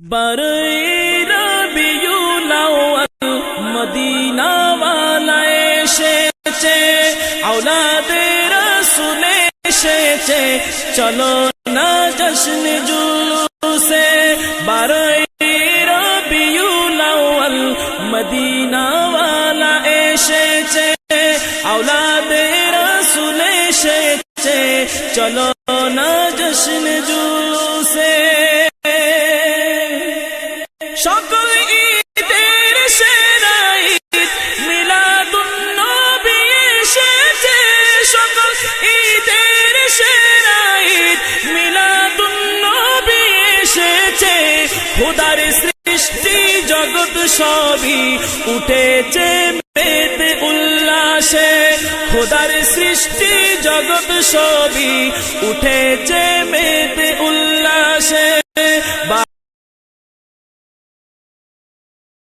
বারোই রবিউল আউয়াল মদিনা ওয়ালা এসেছে, আওলাদে রাসূল এসেছে, চলো না জশ্ন জুলুসে। বারোই রবিউল আউয়াল মদিনা ওয়ালা এসেছে, আওলাদে রাসূল এসেছে, চলো না জশ্ন জুলুসে। সকল ঈদের সেরা ঈদ মিলাদুন নবী এসেছে, সকল ঈদের সেরা ঈদ মিলাদুন নবী এসেছে। খোদার সৃষ্টি জগৎ সবই উঠেছে মেতে উল্লাসে, খোদার সৃষ্টি জগৎ সবই উঠেছে মেতে উল্লাসে।